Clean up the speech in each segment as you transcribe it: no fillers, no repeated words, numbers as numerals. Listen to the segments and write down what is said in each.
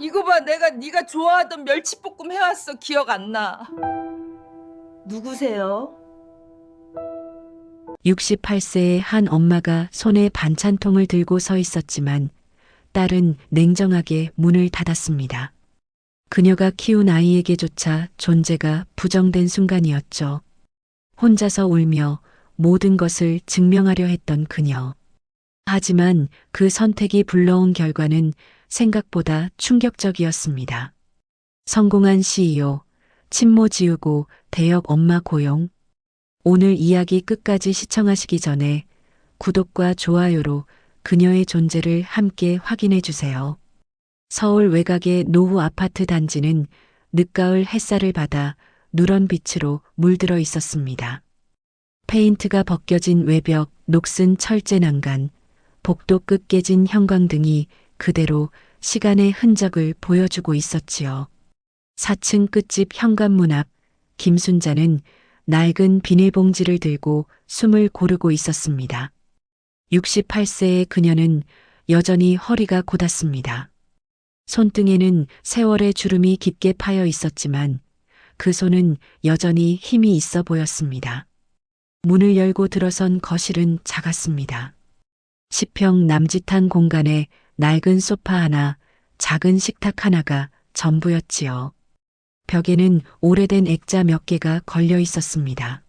이거 봐, 내가 네가 좋아하던 멸치볶음 해왔어. 기억 안 나. 누구세요? 68세의 한 엄마가 손에 반찬통을 들고 서 있었지만 딸은 냉정하게 문을 닫았습니다. 그녀가 키운 아이에게조차 존재가 부정된 순간이었죠. 혼자서 울며 모든 것을 증명하려 했던 그녀. 하지만 그 선택이 불러온 결과는 생각보다 충격적이었습니다. 성공한 CEO, 친모 지우고 대역 엄마 고용. 오늘 이야기 끝까지 시청하시기 전에 구독과 좋아요로 그녀의 존재를 함께 확인해 주세요. 서울 외곽의 노후 아파트 단지는 늦가을 햇살을 받아 누런 빛으로 물들어 있었습니다. 페인트가 벗겨진 외벽, 녹슨 철제 난간, 복도 끝 깨진 형광등이 그대로 시간의 흔적을 보여주고 있었지요. 4층 끝집 현관문 앞 김순자는 낡은 비닐봉지를 들고 숨을 고르고 있었습니다. 68세의 그녀는 여전히 허리가 곧았습니다. 손등에는 세월의 주름이 깊게 파여 있었지만 그 손은 여전히 힘이 있어 보였습니다. 문을 열고 들어선 거실은 작았습니다. 10평 남짓한 공간에 낡은 소파 하나, 작은 식탁 하나가 전부였지요. 벽에는 오래된 액자 몇 개가 걸려 있었습니다.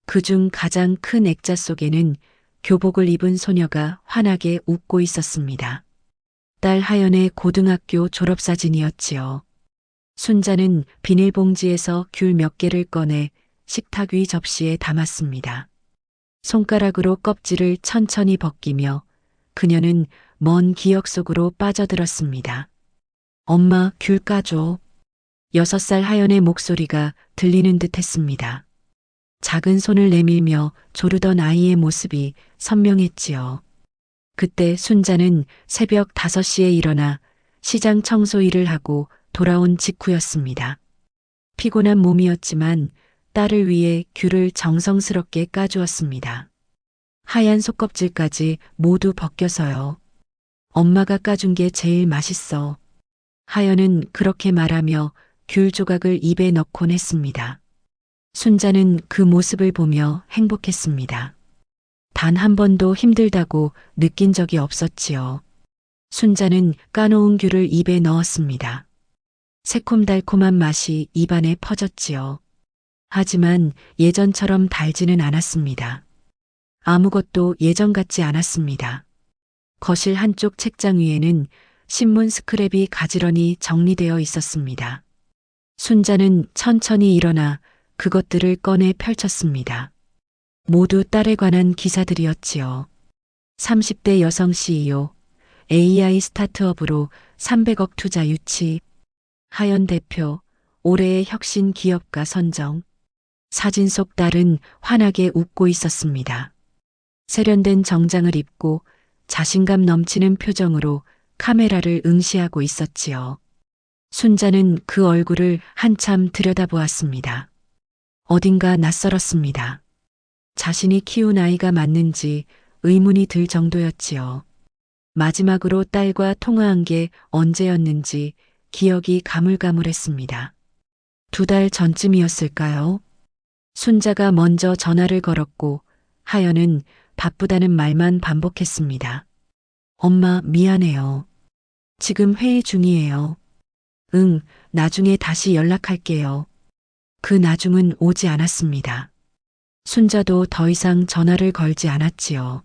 그중 가장 큰 액자 속에는 교복을 입은 소녀가 환하게 웃고 있었습니다. 딸 하연의 고등학교 졸업사진이었지요. 순자는 비닐봉지에서 귤 몇 개를 꺼내 식탁 위 접시에 담았습니다. 손가락으로 껍질을 천천히 벗기며 그녀는 먼 기억 속으로 빠져들었습니다. 엄마, 귤 까줘. 6살 하연의 목소리가 들리는 듯 했습니다. 작은 손을 내밀며 조르던 아이의 모습이 선명했지요. 그때 순자는 새벽 5시에 일어나 시장 청소 일을 하고 돌아온 직후였습니다. 피곤한 몸이었지만 딸을 위해 귤을 정성스럽게 까주었습니다. 하얀 속껍질까지 모두 벗겨서요. 엄마가 까준 게 제일 맛있어. 하연은 그렇게 말하며 귤 조각을 입에 넣곤 했습니다. 순자는 그 모습을 보며 행복했습니다. 단 한 번도 힘들다고 느낀 적이 없었지요. 순자는 까놓은 귤을 입에 넣었습니다. 새콤달콤한 맛이 입안에 퍼졌지요. 하지만 예전처럼 달지는 않았습니다. 아무것도 예전 같지 않았습니다. 거실 한쪽 책장 위에는 신문 스크랩이 가지런히 정리되어 있었습니다. 순자는 천천히 일어나 그것들을 꺼내 펼쳤습니다. 모두 딸에 관한 기사들이었지요. 30대 여성 CEO, AI 스타트업으로 300억 투자 유치, 하연 대표, 올해의 혁신 기업가 선정. 사진 속 딸은 환하게 웃고 있었습니다. 세련된 정장을 입고 자신감 넘치는 표정으로 카메라를 응시하고 있었지요. 순자는 그 얼굴을 한참 들여다보았습니다. 어딘가 낯설었습니다. 자신이 키운 아이가 맞는지 의문이 들 정도였지요. 마지막으로 딸과 통화한 게 언제였는지 기억이 가물가물했습니다. 2달 전쯤이었을까요? 순자가 먼저 전화를 걸었고 하연은 바쁘다는 말만 반복했습니다. 엄마, 미안해요. 지금 회의 중이에요. 응, 나중에 다시 연락할게요. 그 나중은 오지 않았습니다. 순자도 더 이상 전화를 걸지 않았지요.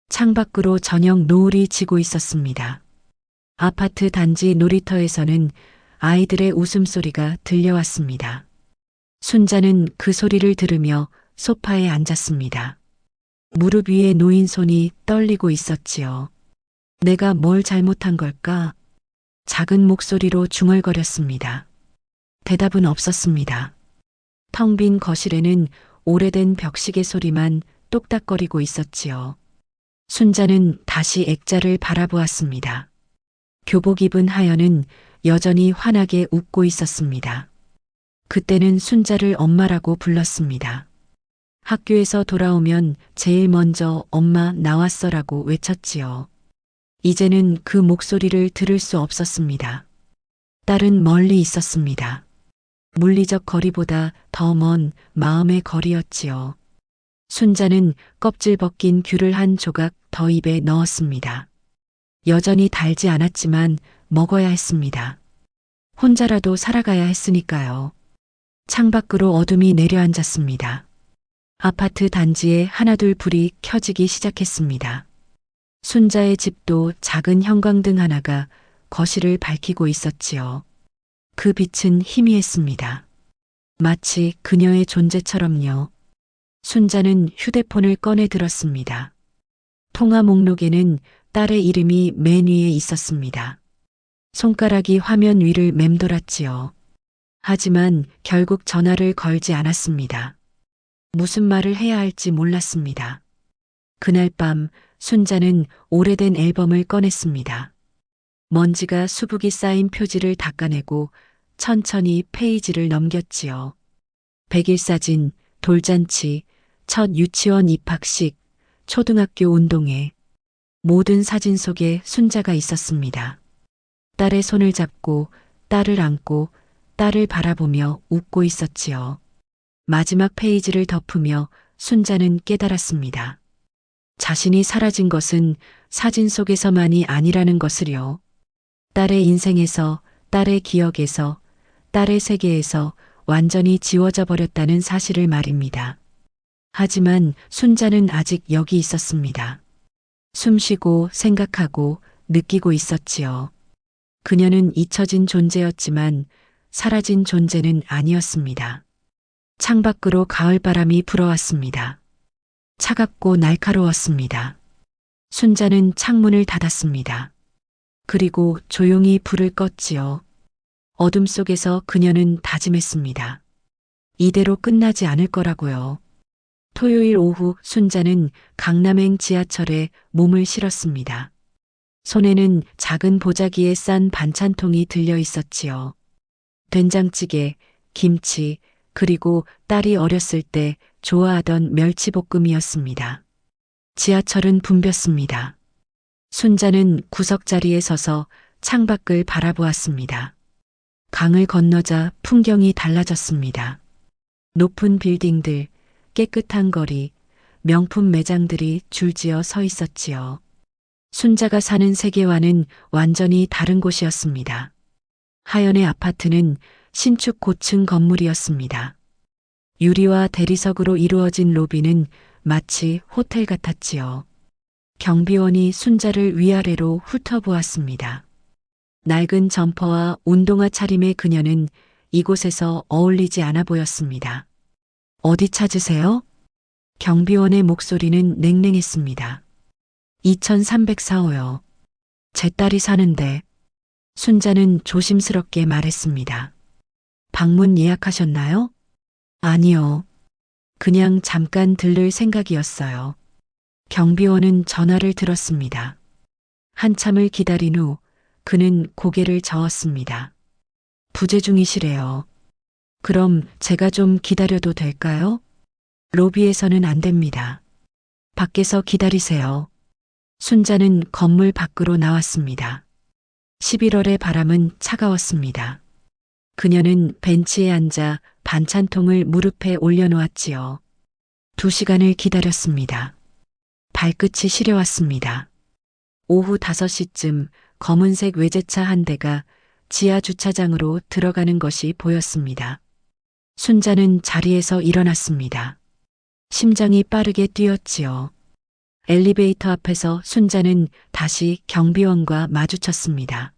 창밖으로 저녁 노을이 지고 있었습니다. 아파트 단지 놀이터에서는 아이들의 웃음소리가 들려왔습니다. 순자는 그 소리를 들으며 소파에 앉았습니다. 무릎 위에 놓인 손이 떨리고 있었지요. 내가 뭘 잘못한 걸까? 작은 목소리로 중얼거렸습니다. 대답은 없었습니다. 텅 빈 거실에는 오래된 벽시계 소리만 똑딱거리고 있었지요. 순자는 다시 액자를 바라보았습니다. 교복 입은 하연은 여전히 환하게 웃고 있었습니다. 그때는 순자를 엄마라고 불렀습니다. 학교에서 돌아오면 제일 먼저 엄마 나왔어라고 외쳤지요. 이제는 그 목소리를 들을 수 없었습니다. 딸은 멀리 있었습니다. 물리적 거리보다 더 먼 마음의 거리였지요. 순자는 껍질 벗긴 귤을 한 조각 더 입에 넣었습니다. 여전히 달지 않았지만 먹어야 했습니다. 혼자라도 살아가야 했으니까요. 창밖으로 어둠이 내려앉았습니다. 아파트 단지에 하나둘 불이 켜지기 시작했습니다. 순자의 집도 작은 형광등 하나가 거실을 밝히고 있었지요. 그 빛은 희미했습니다. 마치 그녀의 존재처럼요. 순자는 휴대폰을 꺼내 들었습니다. 통화 목록에는 딸의 이름이 맨 위에 있었습니다. 손가락이 화면 위를 맴돌았지요. 하지만 결국 전화를 걸지 않았습니다. 무슨 말을 해야 할지 몰랐습니다. 그날 밤 순자는 오래된 앨범을 꺼냈습니다. 먼지가 수북이 쌓인 표지를 닦아내고 천천히 페이지를 넘겼지요. 백일 사진, 돌잔치, 첫 유치원 입학식, 초등학교 운동회. 모든 사진 속에 순자가 있었습니다. 딸의 손을 잡고 딸을 안고 딸을 바라보며 웃고 있었지요. 마지막 페이지를 덮으며 순자는 깨달았습니다. 자신이 사라진 것은 사진 속에서만이 아니라는 것을요. 딸의 인생에서, 딸의 기억에서, 딸의 세계에서 완전히 지워져 버렸다는 사실을 말입니다. 하지만 순자는 아직 여기 있었습니다. 숨쉬고 생각하고 느끼고 있었지요. 그녀는 잊혀진 존재였지만 사라진 존재는 아니었습니다. 창밖으로 가을바람이 불어왔습니다. 차갑고 날카로웠습니다. 순자는 창문을 닫았습니다. 그리고 조용히 불을 껐지요. 어둠 속에서 그녀는 다짐했습니다. 이대로 끝나지 않을 거라고요. 토요일 오후 순자는 강남행 지하철에 몸을 실었습니다. 손에는 작은 보자기에 싼 반찬통이 들려 있었지요. 된장찌개, 김치, 그리고 딸이 어렸을 때 좋아하던 멸치볶음이었습니다. 지하철은 붐볐습니다. 순자는 구석자리에 서서 창밖을 바라보았습니다. 강을 건너자 풍경이 달라졌습니다. 높은 빌딩들, 깨끗한 거리, 명품 매장들이 줄지어 서 있었지요. 순자가 사는 세계와는 완전히 다른 곳이었습니다. 하연의 아파트는 신축 고층 건물이었습니다. 유리와 대리석으로 이루어진 로비는 마치 호텔 같았지요. 경비원이 순자를 위아래로 훑어보았습니다. 낡은 점퍼와 운동화 차림의 그녀는 이곳에서 어울리지 않아 보였습니다. 어디 찾으세요? 경비원의 목소리는 냉랭했습니다. 2304호요. 제 딸이 사는데. 순자는 조심스럽게 말했습니다. 방문 예약하셨나요? 아니요. 그냥 잠깐 들를 생각이었어요. 경비원은 전화를 들었습니다. 한참을 기다린 후 그는 고개를 저었습니다. 부재 중이시래요. 그럼 제가 좀 기다려도 될까요? 로비에서는 안 됩니다. 밖에서 기다리세요. 순자는 건물 밖으로 나왔습니다. 11월의 바람은 차가웠습니다. 그녀는 벤치에 앉아 반찬통을 무릎에 올려놓았지요. 2시간을 기다렸습니다. 발끝이 시려왔습니다. 오후 5시쯤 검은색 외제차 한 대가 지하 주차장으로 들어가는 것이 보였습니다. 순자는 자리에서 일어났습니다. 심장이 빠르게 뛰었지요. 엘리베이터 앞에서 순자는 다시 경비원과 마주쳤습니다.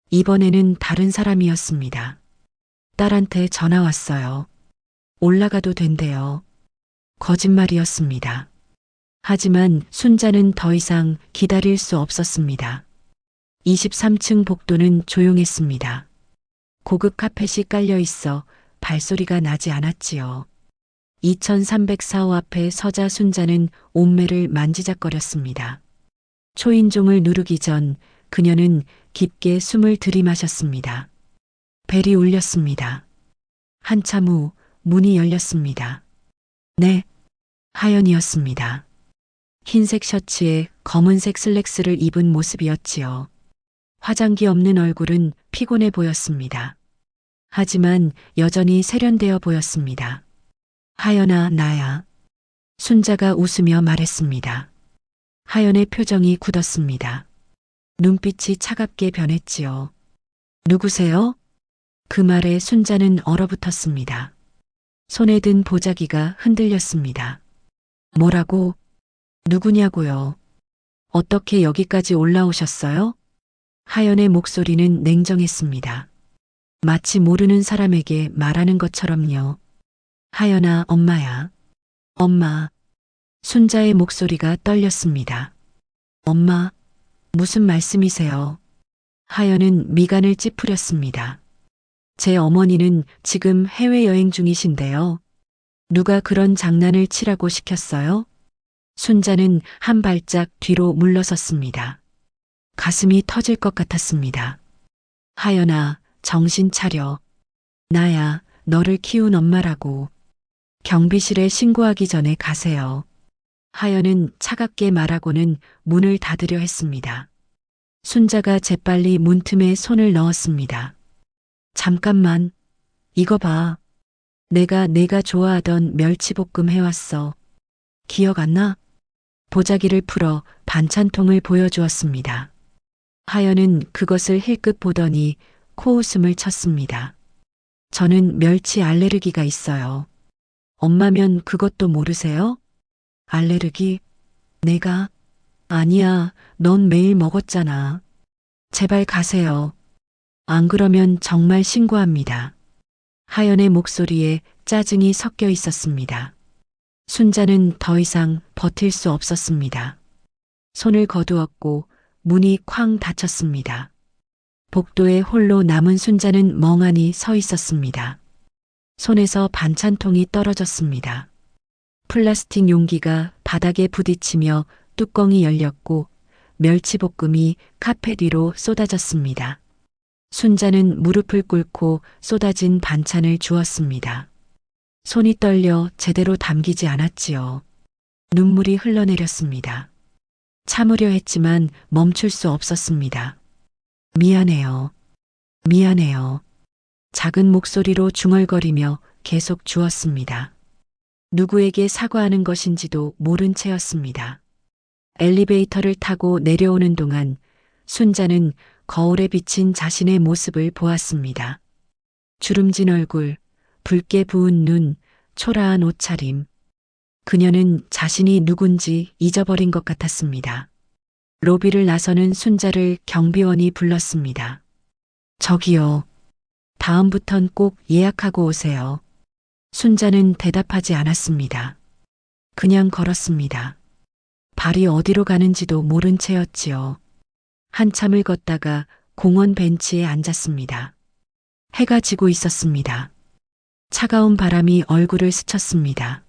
이번에는 다른 사람이었습니다. 딸한테 전화 왔어요. 올라가도 된대요. 거짓말이었습니다. 하지만 순자는 더 이상 기다릴 수 없었습니다. 23층 복도는 조용했습니다. 고급 카펫이 깔려 있어 발소리가 나지 않았지요. 2304호 앞에 서자 순자는 온매를 만지작거렸습니다. 초인종을 누르기 전 그녀는 깊게 숨을 들이마셨습니다. 벨이 울렸습니다. 한참 후 문이 열렸습니다. 네, 하연이었습니다. 흰색 셔츠에 검은색 슬랙스를 입은 모습이었지요. 화장기 없는 얼굴은 피곤해 보였습니다. 하지만 여전히 세련되어 보였습니다. 하연아, 나야. 순자가 웃으며 말했습니다. 하연의 표정이 굳었습니다. 눈빛이 차갑게 변했지요. 누구세요? 그 말에 순자는 얼어붙었습니다. 손에 든 보자기가 흔들렸습니다. 뭐라고? 누구냐고요? 어떻게 여기까지 올라오셨어요? 하연의 목소리는 냉정했습니다. 마치 모르는 사람에게 말하는 것처럼요. 하연아, 엄마야. 엄마. 순자의 목소리가 떨렸습니다. 엄마, 무슨 말씀이세요? 하연은 미간을 찌푸렸습니다. 제 어머니는 지금 해외여행 중이신데요. 누가 그런 장난을 치라고 시켰어요? 순자는 한 발짝 뒤로 물러섰습니다. 가슴이 터질 것 같았습니다. 하연아, 정신 차려. 나야, 너를 키운 엄마라고. 경비실에 신고하기 전에 가세요. 하연은 차갑게 말하고는 문을 닫으려 했습니다. 순자가 재빨리 문틈에 손을 넣었습니다. 잠깐만, 이거 봐. 내가 좋아하던 멸치볶음 해왔어. 기억 안 나? 보자기를 풀어 반찬통을 보여주었습니다. 하연은 그것을 힐끗 보더니 코웃음을 쳤습니다. 저는 멸치 알레르기가 있어요. 엄마면 그것도 모르세요? 알레르기? 내가? 아니야, 넌 매일 먹었잖아. 제발 가세요. 안 그러면 정말 신고합니다. 하연의 목소리에 짜증이 섞여 있었습니다. 순자는 더 이상 버틸 수 없었습니다. 손을 거두었고 문이 쾅 닫혔습니다. 복도에 홀로 남은 순자는 멍하니 서 있었습니다. 손에서 반찬통이 떨어졌습니다. 플라스틱 용기가 바닥에 부딪히며 뚜껑이 열렸고 멸치볶음이 카펫 위로 쏟아졌습니다. 순자는 무릎을 꿇고 쏟아진 반찬을 주었습니다. 손이 떨려 제대로 담기지 않았지요. 눈물이 흘러내렸습니다. 참으려 했지만 멈출 수 없었습니다. 미안해요. 미안해요. 작은 목소리로 중얼거리며 계속 주었습니다. 누구에게 사과하는 것인지도 모른 채였습니다. 엘리베이터를 타고 내려오는 동안 순자는 거울에 비친 자신의 모습을 보았습니다. 주름진 얼굴, 붉게 부은 눈, 초라한 옷차림. 그녀는 자신이 누군지 잊어버린 것 같았습니다. 로비를 나서는 순자를 경비원이 불렀습니다. 저기요. 다음부턴 꼭 예약하고 오세요. 순자는 대답하지 않았습니다. 그냥 걸었습니다. 발이 어디로 가는지도 모른 채였지요. 한참을 걷다가 공원 벤치에 앉았습니다. 해가 지고 있었습니다. 차가운 바람이 얼굴을 스쳤습니다.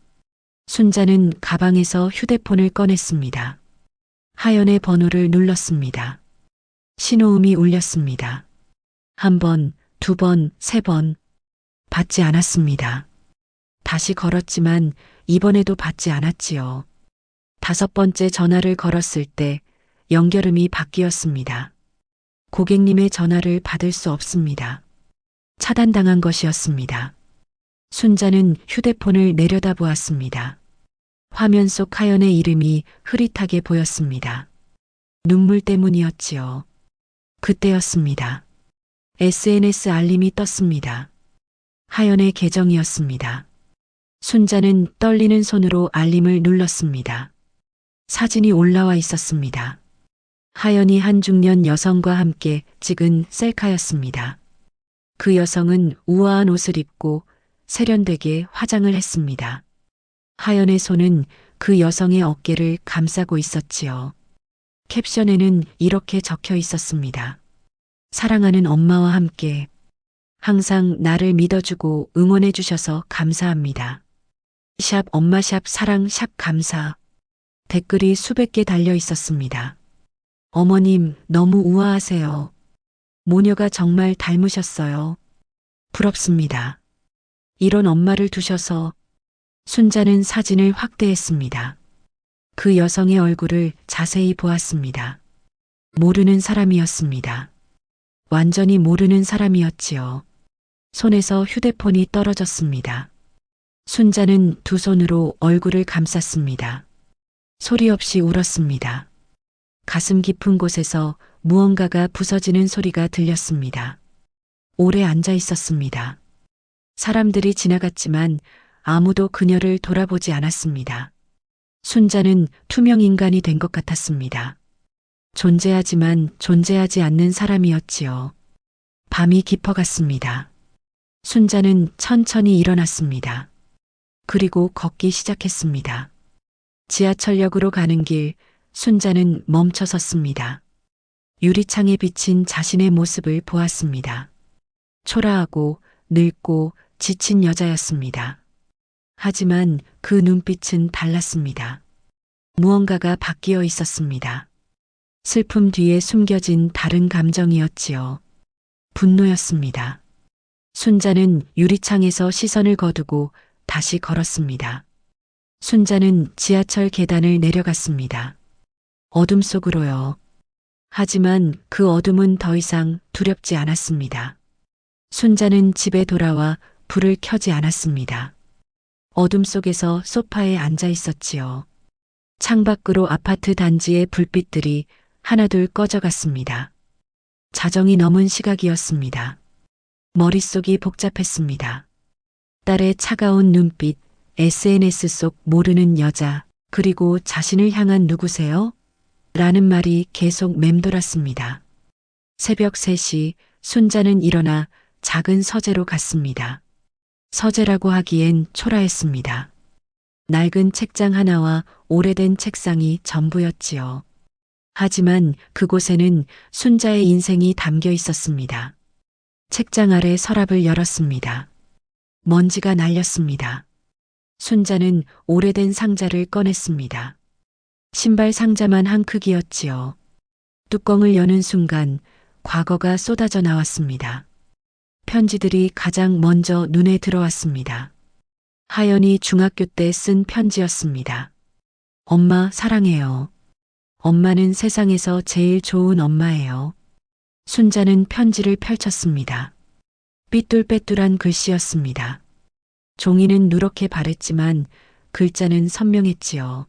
순자는 가방에서 휴대폰을 꺼냈습니다. 하연의 번호를 눌렀습니다. 신호음이 울렸습니다. 한 번, 두 번, 세 번. 받지 않았습니다. 다시 걸었지만 이번에도 받지 않았지요. 다섯 번째 전화를 걸었을 때 연결음이 바뀌었습니다. 고객님의 전화를 받을 수 없습니다. 차단당한 것이었습니다. 순자는 휴대폰을 내려다보았습니다. 화면 속 하연의 이름이 흐릿하게 보였습니다. 눈물 때문이었지요. 그때였습니다. SNS 알림이 떴습니다. 하연의 계정이었습니다. 순자는 떨리는 손으로 알림을 눌렀습니다. 사진이 올라와 있었습니다. 하연이 한 중년 여성과 함께 찍은 셀카였습니다. 그 여성은 우아한 옷을 입고 세련되게 화장을 했습니다. 하연의 손은 그 여성의 어깨를 감싸고 있었지요. 캡션에는 이렇게 적혀 있었습니다. 사랑하는 엄마와 함께 항상 나를 믿어주고 응원해 주셔서 감사합니다. 샵 엄마 샵 사랑 샵 감사. 댓글이 수백 개 달려 있었습니다. 어머님 너무 우아하세요. 모녀가 정말 닮으셨어요. 부럽습니다. 이런 엄마를 두셔서. 순자는 사진을 확대했습니다. 그 여성의 얼굴을 자세히 보았습니다. 모르는 사람이었습니다. 완전히 모르는 사람이었지요. 손에서 휴대폰이 떨어졌습니다. 순자는 두 손으로 얼굴을 감쌌습니다. 소리 없이 울었습니다. 가슴 깊은 곳에서 무언가가 부서지는 소리가 들렸습니다. 오래 앉아 있었습니다. 사람들이 지나갔지만 아무도 그녀를 돌아보지 않았습니다. 순자는 투명 인간이 된 것 같았습니다. 존재하지만 존재하지 않는 사람이었지요. 밤이 깊어갔습니다. 순자는 천천히 일어났습니다. 그리고 걷기 시작했습니다. 지하철역으로 가는 길, 순자는 멈춰 섰습니다. 유리창에 비친 자신의 모습을 보았습니다. 초라하고 늙고 지친 여자였습니다. 하지만 그 눈빛은 달랐습니다. 무언가가 바뀌어 있었습니다. 슬픔 뒤에 숨겨진 다른 감정이었지요. 분노였습니다. 순자는 유리창에서 시선을 거두고 다시 걸었습니다. 순자는 지하철 계단을 내려갔습니다. 어둠 속으로요. 하지만 그 어둠은 더 이상 두렵지 않았습니다. 순자는 집에 돌아와 불을 켜지 않았습니다. 어둠 속에서 소파에 앉아 있었지요. 창밖으로 아파트 단지의 불빛들이 하나둘 꺼져갔습니다. 자정이 넘은 시각이었습니다. 머릿속이 복잡했습니다. 딸의 차가운 눈빛, SNS 속 모르는 여자, 그리고 자신을 향한 누구세요? 라는 말이 계속 맴돌았습니다. 새벽 3시 순자는 일어나 작은 서재로 갔습니다. 서재라고 하기엔 초라했습니다. 낡은 책장 하나와 오래된 책상이 전부였지요. 하지만 그곳에는 순자의 인생이 담겨 있었습니다. 책장 아래 서랍을 열었습니다. 먼지가 날렸습니다. 순자는 오래된 상자를 꺼냈습니다. 신발 상자만 한 크기였지요. 뚜껑을 여는 순간 과거가 쏟아져 나왔습니다. 편지들이 가장 먼저 눈에 들어왔습니다. 하연이 중학교 때 쓴 편지였습니다. 엄마 사랑해요. 엄마는 세상에서 제일 좋은 엄마예요. 순자는 편지를 펼쳤습니다. 삐뚤빼뚤한 글씨였습니다. 종이는 누렇게 바랬지만 글자는 선명했지요.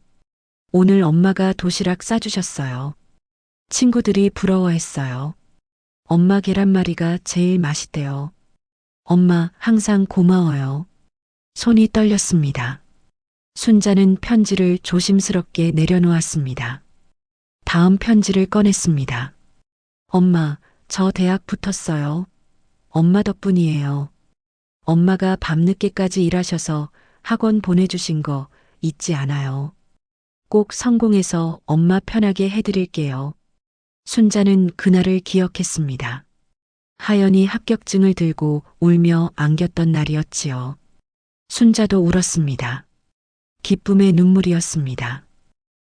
오늘 엄마가 도시락 싸주셨어요. 친구들이 부러워했어요. 엄마 계란말이가 제일 맛있대요. 엄마 항상 고마워요. 손이 떨렸습니다. 순자는 편지를 조심스럽게 내려놓았습니다. 다음 편지를 꺼냈습니다. 엄마, 저 대학 붙었어요. 엄마 덕분이에요. 엄마가 밤늦게까지 일하셔서 학원 보내주신 거 잊지 않아요. 꼭 성공해서 엄마 편하게 해드릴게요. 순자는 그날을 기억했습니다. 하연이 합격증을 들고 울며 안겼던 날이었지요. 순자도 울었습니다. 기쁨의 눈물이었습니다.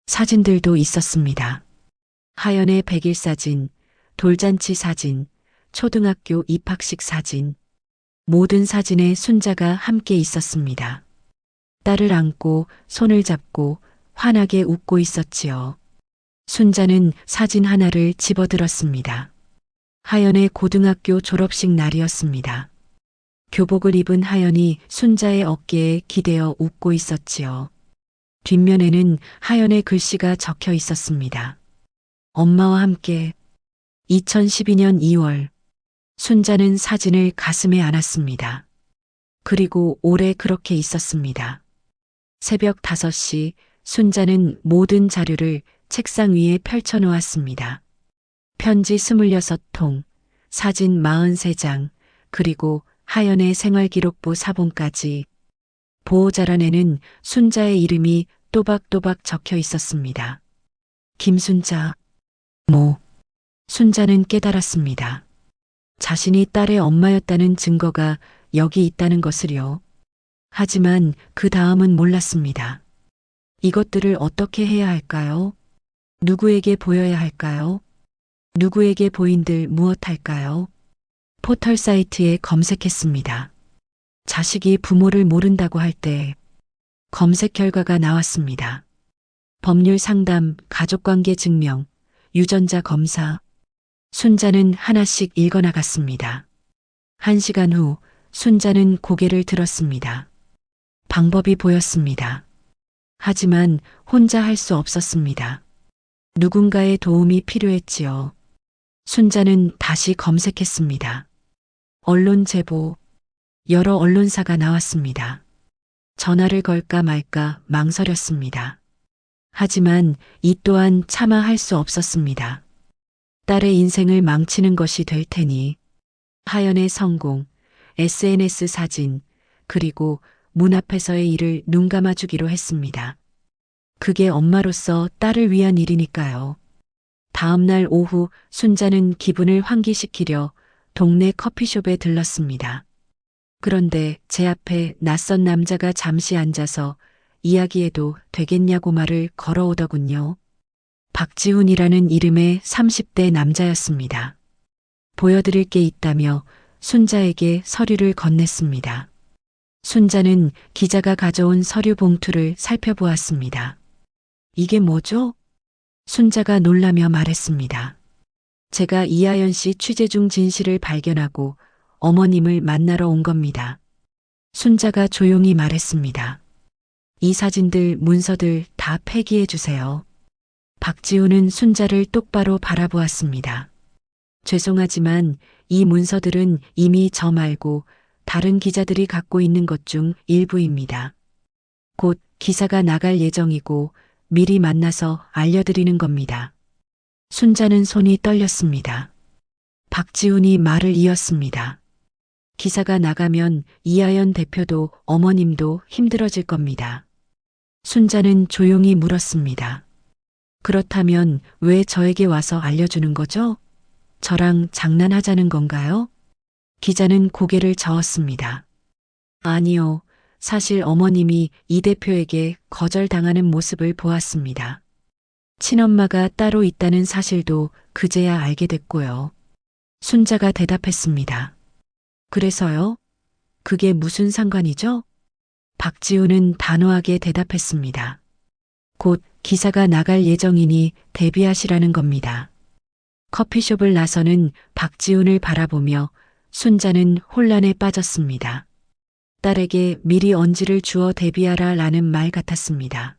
사진들도 있었습니다. 하연의 100일 사진, 돌잔치 사진, 초등학교 입학식 사진. 모든 사진에 순자가 함께 있었습니다. 딸을 안고 손을 잡고 환하게 웃고 있었지요. 순자는 사진 하나를 집어들었습니다. 하연의 고등학교 졸업식 날이었습니다. 교복을 입은 하연이 순자의 어깨에 기대어 웃고 있었지요. 뒷면에는 하연의 글씨가 적혀 있었습니다. 엄마와 함께 2012년 2월 순자는 사진을 가슴에 안았습니다. 그리고 오래 그렇게 있었습니다. 새벽 5시 순자는 모든 자료를 책상 위에 펼쳐놓았습니다. 편지 26통, 사진 43장, 그리고 하연의 생활기록부 사본까지. 보호자란에는 순자의 이름이 또박또박 적혀 있었습니다. 김순자, 모. 순자는 깨달았습니다. 자신이 딸의 엄마였다는 증거가 여기 있다는 것을요. 하지만 그 다음은 몰랐습니다. 이것들을 어떻게 해야 할까요? 누구에게 보여야 할까요? 누구에게 보인들 무엇 할까요? 포털 사이트에 검색했습니다. 자식이 부모를 모른다고 할 때 검색 결과가 나왔습니다. 법률 상담, 가족관계 증명, 유전자 검사. 순자는 하나씩 읽어나갔습니다. 1시간 후 순자는 고개를 들었습니다. 방법이 보였습니다. 하지만 혼자 할 수 없었습니다. 누군가의 도움이 필요했지요. 순자는 다시 검색했습니다. 언론 제보. 여러 언론사가 나왔습니다. 전화를 걸까 말까 망설였습니다. 하지만 이 또한 차마 할 수 없었습니다. 딸의 인생을 망치는 것이 될 테니 하연의 성공, SNS 사진, 그리고 문 앞에서의 일을 눈감아 주기로 했습니다. 그게 엄마로서 딸을 위한 일이니까요. 다음 날 오후 순자는 기분을 환기시키려 동네 커피숍에 들렀습니다. 그런데 제 앞에 낯선 남자가 잠시 앉아서 이야기해도 되겠냐고 말을 걸어오더군요. 박지훈이라는 이름의 30대 남자였습니다. 보여드릴 게 있다며 순자에게 서류를 건넸습니다. 순자는 기자가 가져온 서류 봉투를 살펴보았습니다. 이게 뭐죠? 순자가 놀라며 말했습니다. 제가 이하연 씨 취재 중 진실을 발견하고 어머님을 만나러 온 겁니다. 순자가 조용히 말했습니다. 이 사진들, 문서들 다 폐기해 주세요. 박지훈은 순자를 똑바로 바라보았습니다. 죄송하지만 이 문서들은 이미 저 말고 다른 기자들이 갖고 있는 것 중 일부입니다. 곧 기사가 나갈 예정이고 미리 만나서 알려드리는 겁니다. 순자는 손이 떨렸습니다. 박지훈이 말을 이었습니다. 기사가 나가면 이하연 대표도 어머님도 힘들어질 겁니다. 순자는 조용히 물었습니다. 그렇다면 왜 저에게 와서 알려주는 거죠? 저랑 장난하자는 건가요? 기자는 고개를 저었습니다. 아니요. 사실 어머님이 이 대표에게 거절당하는 모습을 보았습니다. 친엄마가 따로 있다는 사실도 그제야 알게 됐고요. 순자가 대답했습니다. 그래서요? 그게 무슨 상관이죠? 박지훈은 단호하게 대답했습니다. 곧 기사가 나갈 예정이니 대비하시라는 겁니다. 커피숍을 나서는 박지훈을 바라보며 순자는 혼란에 빠졌습니다. 딸에게 미리 언지를 주어 대비하라 라는 말 같았습니다.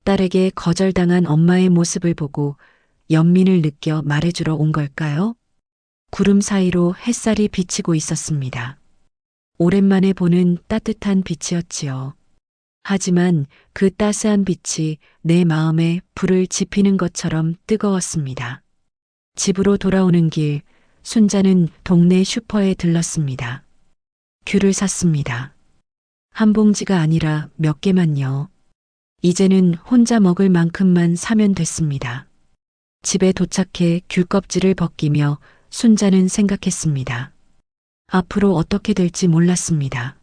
딸에게 거절당한 엄마의 모습을 보고 연민을 느껴 말해주러 온 걸까요? 구름 사이로 햇살이 비치고 있었습니다. 오랜만에 보는 따뜻한 빛이었지요. 하지만 그 따스한 빛이 내 마음에 불을 지피는 것처럼 뜨거웠습니다. 집으로 돌아오는 길, 순자는 동네 슈퍼에 들렀습니다. 귤을 샀습니다. 한 봉지가 아니라 몇 개만요. 이제는 혼자 먹을 만큼만 사면 됐습니다. 집에 도착해 귤 껍질을 벗기며 순자는 생각했습니다. 앞으로 어떻게 될지 몰랐습니다.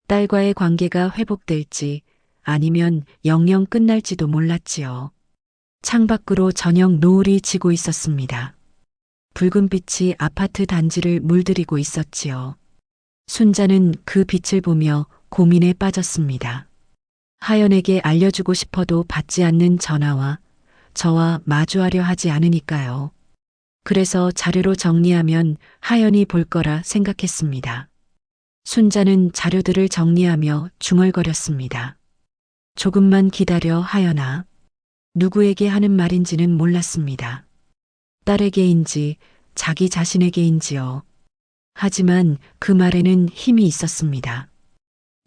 딸과의 관계가 회복될지 아니면 영영 끝날지도 몰랐지요. 창밖으로 저녁 노을이 지고 있었습니다. 붉은 빛이 아파트 단지를 물들이고 있었지요. 순자는 그 빛을 보며 고민에 빠졌습니다. 하연에게 알려주고 싶어도 받지 않는 전화와 저와 마주하려 하지 않으니까요. 그래서 자료로 정리하면 하연이 볼 거라 생각했습니다. 순자는 자료들을 정리하며 중얼거렸습니다. 조금만 기다려 하연아. 누구에게 하는 말인지는 몰랐습니다. 딸에게인지 자기 자신에게인지요. 하지만 그 말에는 힘이 있었습니다.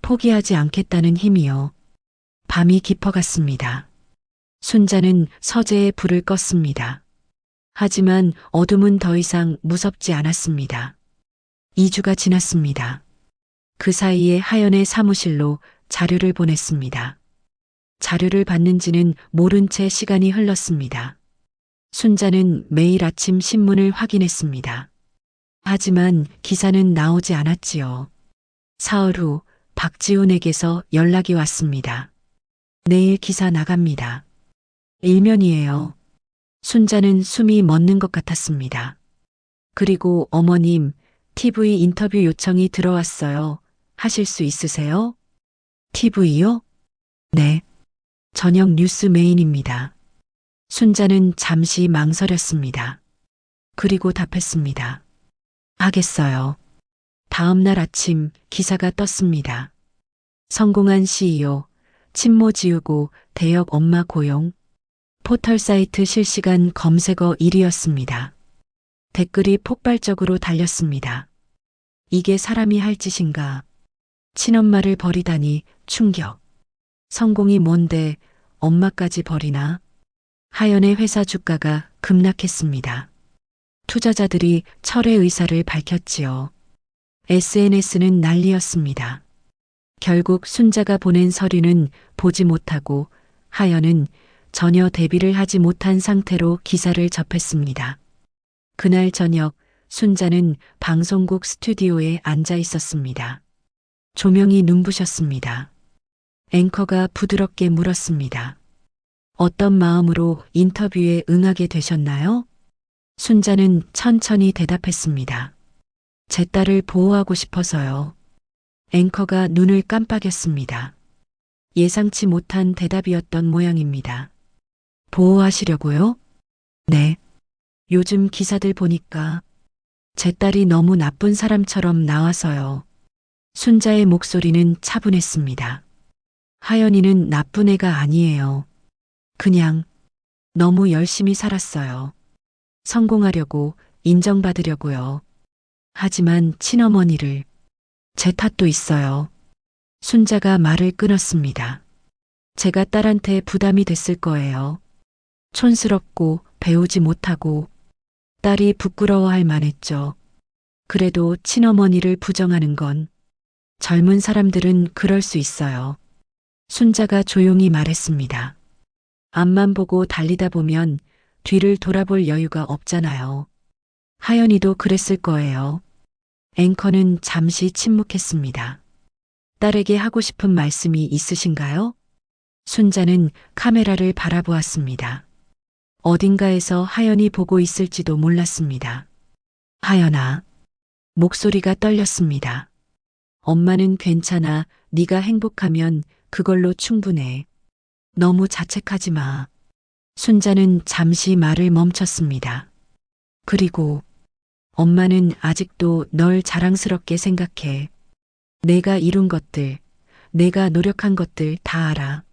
포기하지 않겠다는 힘이요. 밤이 깊어갔습니다. 순자는 서재에 불을 껐습니다. 하지만 어둠은 더 이상 무섭지 않았습니다. 2주가 지났습니다. 그 사이에 하연의 사무실로 자료를 보냈습니다. 자료를 받는지는 모른 채 시간이 흘렀습니다. 순자는 매일 아침 신문을 확인했습니다. 하지만 기사는 나오지 않았지요. 사흘 후 박지훈에게서 연락이 왔습니다. 내일 기사 나갑니다. 일면이에요. 순자는 숨이 멎는 것 같았습니다. 그리고 어머님, TV 인터뷰 요청이 들어왔어요. 하실 수 있으세요? TV요? 네. 저녁 뉴스 메인입니다. 순자는 잠시 망설였습니다. 그리고 답했습니다. 하겠어요. 다음 날 아침 기사가 떴습니다. 성공한 CEO, 친모 지우고 대역 엄마 고용, 포털 사이트 실시간 검색어 1위였습니다. 댓글이 폭발적으로 달렸습니다. 이게 사람이 할 짓인가? 친엄마를 버리다니 충격. 성공이 뭔데 엄마까지 버리나? 하연의 회사 주가가 급락했습니다. 투자자들이 철회 의사를 밝혔지요. SNS는 난리였습니다. 결국 순자가 보낸 서류는 보지 못하고 하연은 전혀 대비를 하지 못한 상태로 기사를 접했습니다. 그날 저녁 순자는 방송국 스튜디오에 앉아 있었습니다. 조명이 눈부셨습니다. 앵커가 부드럽게 물었습니다. 어떤 마음으로 인터뷰에 응하게 되셨나요? 순자는 천천히 대답했습니다. 제 딸을 보호하고 싶어서요. 앵커가 눈을 깜빡였습니다. 예상치 못한 대답이었던 모양입니다. 보호하시려고요? 네. 요즘 기사들 보니까 제 딸이 너무 나쁜 사람처럼 나와서요. 순자의 목소리는 차분했습니다. 하연이는 나쁜 애가 아니에요. 그냥 너무 열심히 살았어요. 성공하려고, 인정받으려고요. 하지만 친어머니를, 제 탓도 있어요. 순자가 말을 끊었습니다. 제가 딸한테 부담이 됐을 거예요. 촌스럽고 배우지 못하고 딸이 부끄러워할 만했죠. 그래도 친어머니를 부정하는 건 젊은 사람들은 그럴 수 있어요. 순자가 조용히 말했습니다. 앞만 보고 달리다 보면 뒤를 돌아볼 여유가 없잖아요. 하연이도 그랬을 거예요. 앵커는 잠시 침묵했습니다. 딸에게 하고 싶은 말씀이 있으신가요? 순자는 카메라를 바라보았습니다. 어딘가에서 하연이 보고 있을지도 몰랐습니다. 하연아. 목소리가 떨렸습니다. 엄마는 괜찮아. 네가 행복하면 그걸로 충분해. 너무 자책하지 마. 순자는 잠시 말을 멈췄습니다. 그리고 엄마는 아직도 널 자랑스럽게 생각해. 내가 이룬 것들, 내가 노력한 것들 다 알아.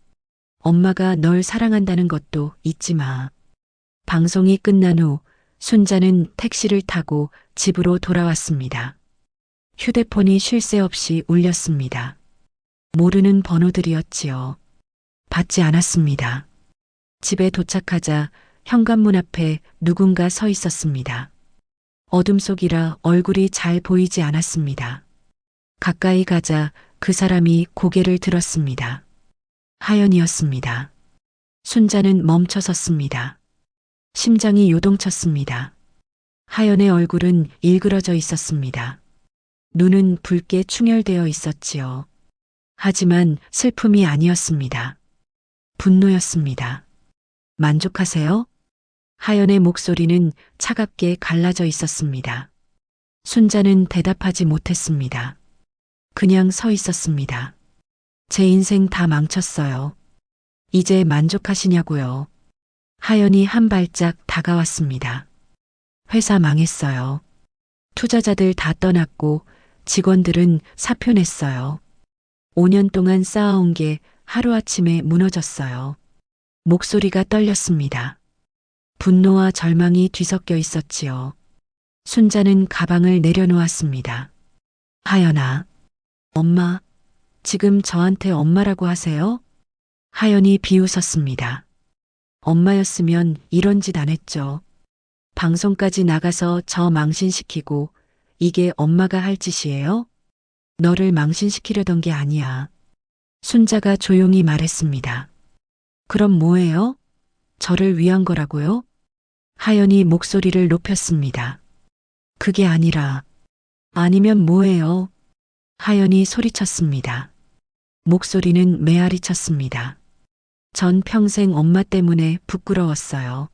엄마가 널 사랑한다는 것도 잊지 마. 방송이 끝난 후 순자는 택시를 타고 집으로 돌아왔습니다. 휴대폰이 쉴 새 없이 울렸습니다. 모르는 번호들이었지요. 받지 않았습니다. 집에 도착하자 현관문 앞에 누군가 서 있었습니다. 어둠 속이라 얼굴이 잘 보이지 않았습니다. 가까이 가자 그 사람이 고개를 들었습니다. 하연이었습니다. 순자는 멈춰 섰습니다. 심장이 요동쳤습니다. 하연의 얼굴은 일그러져 있었습니다. 눈은 붉게 충혈되어 있었지요. 하지만 슬픔이 아니었습니다. 분노였습니다. 만족하세요? 하연의 목소리는 차갑게 갈라져 있었습니다. 순자는 대답하지 못했습니다. 그냥 서 있었습니다. 제 인생 다 망쳤어요. 이제 만족하시냐고요. 하연이 한 발짝 다가왔습니다. 회사 망했어요. 투자자들 다 떠났고 직원들은 사표 냈어요. 5년 동안 쌓아온 게 하루아침에 무너졌어요. 목소리가 떨렸습니다. 분노와 절망이 뒤섞여 있었지요. 순자는 가방을 내려놓았습니다. 하연아, 엄마, 지금 저한테 엄마라고 하세요? 하연이 비웃었습니다. 엄마였으면 이런 짓 안 했죠. 방송까지 나가서 저 망신시키고 이게 엄마가 할 짓이에요? 너를 망신시키려던 게 아니야. 순자가 조용히 말했습니다. 그럼 뭐예요? 저를 위한 거라고요? 하연이 목소리를 높였습니다. 그게 아니라, 아니면 뭐예요? 하연이 소리쳤습니다. 목소리는 메아리 쳤습니다. 전 평생 엄마 때문에 부끄러웠어요.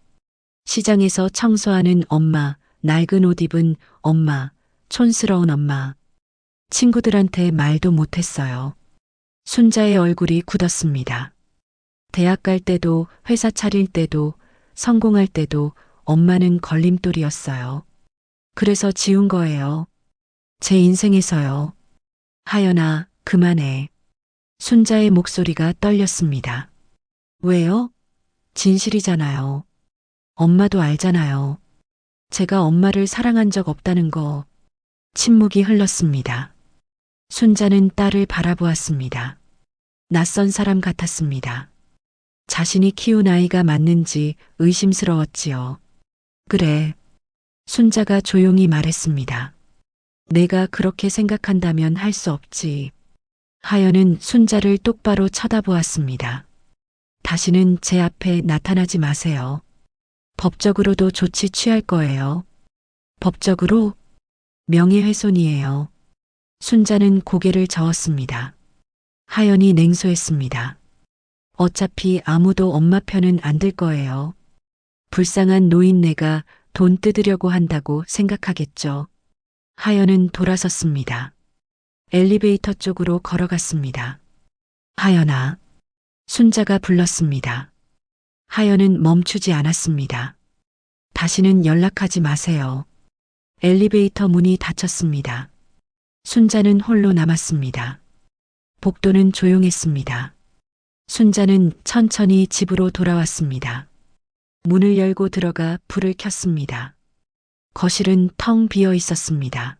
시장에서 청소하는 엄마, 낡은 옷 입은 엄마, 촌스러운 엄마. 친구들한테 말도 못했어요. 순자의 얼굴이 굳었습니다. 대학 갈 때도, 회사 차릴 때도, 성공할 때도 엄마는 걸림돌이었어요. 그래서 지운 거예요. 제 인생에서요. 하연아, 그만해. 순자의 목소리가 떨렸습니다. 왜요? 진실이잖아요. 엄마도 알잖아요. 제가 엄마를 사랑한 적 없다는 거. 침묵이 흘렀습니다. 순자는 딸을 바라보았습니다. 낯선 사람 같았습니다. 자신이 키운 아이가 맞는지 의심스러웠지요. 그래. 순자가 조용히 말했습니다. 내가 그렇게 생각한다면 할 수 없지. 하연은 순자를 똑바로 쳐다보았습니다. 다시는 제 앞에 나타나지 마세요. 법적으로도 조치 취할 거예요. 법적으로? 명예훼손이에요. 순자는 고개를 저었습니다. 하연이 냉소했습니다. 어차피 아무도 엄마 편은 안 들 거예요. 불쌍한 노인네가 돈 뜯으려고 한다고 생각하겠죠. 하연은 돌아섰습니다. 엘리베이터 쪽으로 걸어갔습니다. 하연아. 순자가 불렀습니다. 하연은 멈추지 않았습니다. 다시는 연락하지 마세요. 엘리베이터 문이 닫혔습니다. 순자는 홀로 남았습니다. 복도는 조용했습니다. 순자는 천천히 집으로 돌아왔습니다. 문을 열고 들어가 불을 켰습니다. 거실은 텅 비어 있었습니다.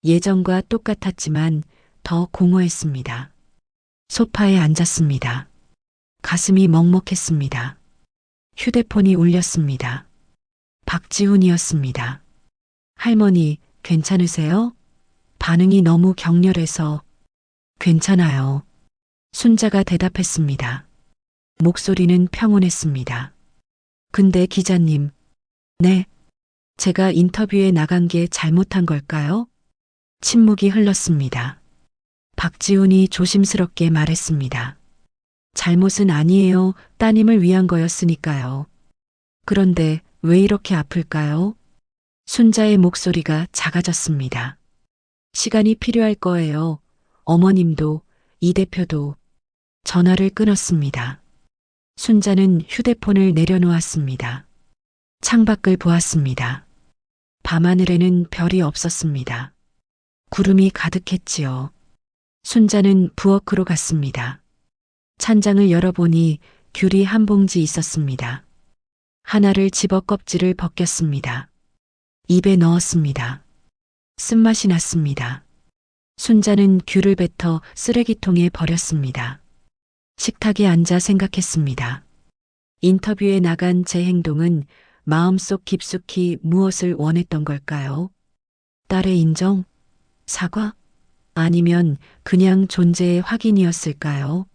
예전과 똑같았지만 더 공허했습니다. 소파에 앉았습니다. 가슴이 먹먹했습니다. 휴대폰이 울렸습니다. 박지훈이었습니다. 할머니, 괜찮으세요? 반응이 너무 격렬해서. 괜찮아요. 순자가 대답했습니다. 목소리는 평온했습니다. 근데 기자님, 네, 제가 인터뷰에 나간 게 잘못한 걸까요? 침묵이 흘렀습니다. 박지훈이 조심스럽게 말했습니다. 잘못은 아니에요. 따님을 위한 거였으니까요. 그런데 왜 이렇게 아플까요? 순자의 목소리가 작아졌습니다. 시간이 필요할 거예요. 어머님도, 이 대표도. 전화를 끊었습니다. 순자는 휴대폰을 내려놓았습니다. 창밖을 보았습니다. 밤하늘에는 별이 없었습니다. 구름이 가득했지요. 순자는 부엌으로 갔습니다. 찬장을 열어보니 귤이 한 봉지 있었습니다. 하나를 집어 껍질을 벗겼습니다. 입에 넣었습니다. 쓴맛이 났습니다. 순자는 귤을 뱉어 쓰레기통에 버렸습니다. 식탁에 앉아 생각했습니다. 인터뷰에 나간 제 행동은 마음속 깊숙이 무엇을 원했던 걸까요? 딸의 인정? 사과? 아니면 그냥 존재의 확인이었을까요?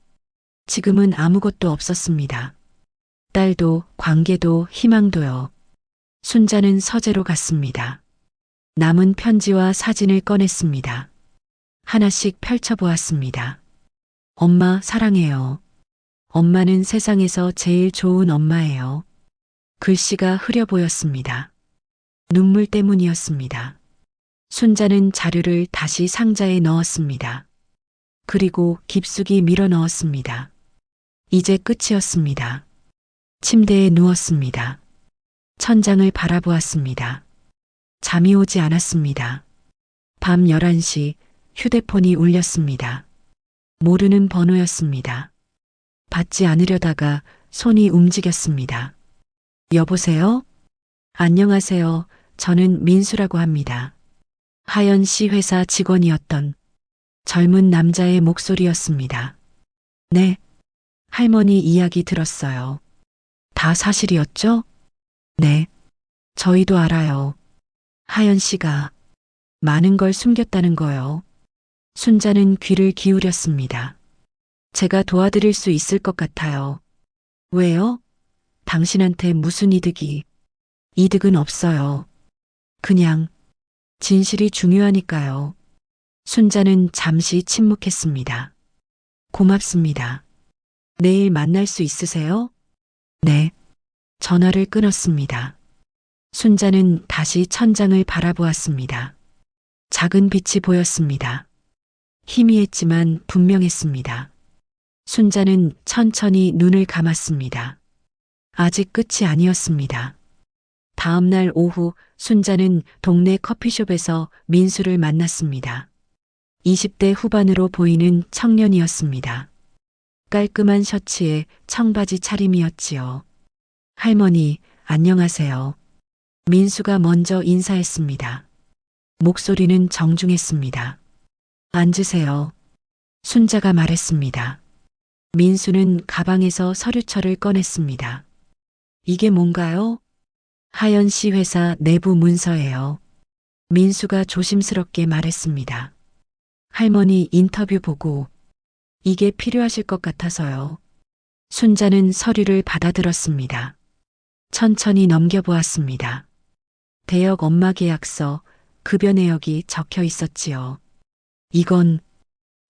지금은 아무것도 없었습니다. 딸도, 관계도, 희망도요. 순자는 서재로 갔습니다. 남은 편지와 사진을 꺼냈습니다. 하나씩 펼쳐보았습니다. 엄마 사랑해요. 엄마는 세상에서 제일 좋은 엄마예요. 글씨가 흐려 보였습니다. 눈물 때문이었습니다. 순자는 자료를 다시 상자에 넣었습니다. 그리고 깊숙이 밀어 넣었습니다. 이제 끝이었습니다. 침대에 누웠습니다. 천장을 바라보았습니다. 잠이 오지 않았습니다. 밤 11시 휴대폰이 울렸습니다. 모르는 번호였습니다. 받지 않으려다가 손이 움직였습니다. 여보세요? 안녕하세요. 저는 민수라고 합니다. 하연 씨 회사 직원이었던 젊은 남자의 목소리였습니다. 네. 할머니 이야기 들었어요. 다 사실이었죠? 네. 저희도 알아요. 하연 씨가 많은 걸 숨겼다는 거요. 순자는 귀를 기울였습니다. 제가 도와드릴 수 있을 것 같아요. 왜요? 당신한테 무슨 이득이? 이득은 없어요. 그냥 진실이 중요하니까요. 순자는 잠시 침묵했습니다. 고맙습니다. 내일 만날 수 있으세요? 네. 전화를 끊었습니다. 순자는 다시 천장을 바라보았습니다. 작은 빛이 보였습니다. 희미했지만 분명했습니다. 순자는 천천히 눈을 감았습니다. 아직 끝이 아니었습니다. 다음 날 오후 순자는 동네 커피숍에서 민수를 만났습니다. 20대 후반으로 보이는 청년이었습니다. 깔끔한 셔츠에 청바지 차림이었지요. 할머니, 안녕하세요. 민수가 먼저 인사했습니다. 목소리는 정중했습니다. 앉으세요. 순자가 말했습니다. 민수는 가방에서 서류철을 꺼냈습니다. 이게 뭔가요? 하연씨 회사 내부 문서예요. 민수가 조심스럽게 말했습니다. 할머니 인터뷰 보고 이게 필요하실 것 같아서요. 순자는 서류를 받아들었습니다. 천천히 넘겨보았습니다. 대역 엄마 계약서, 급여 내역이 적혀 있었지요. 이건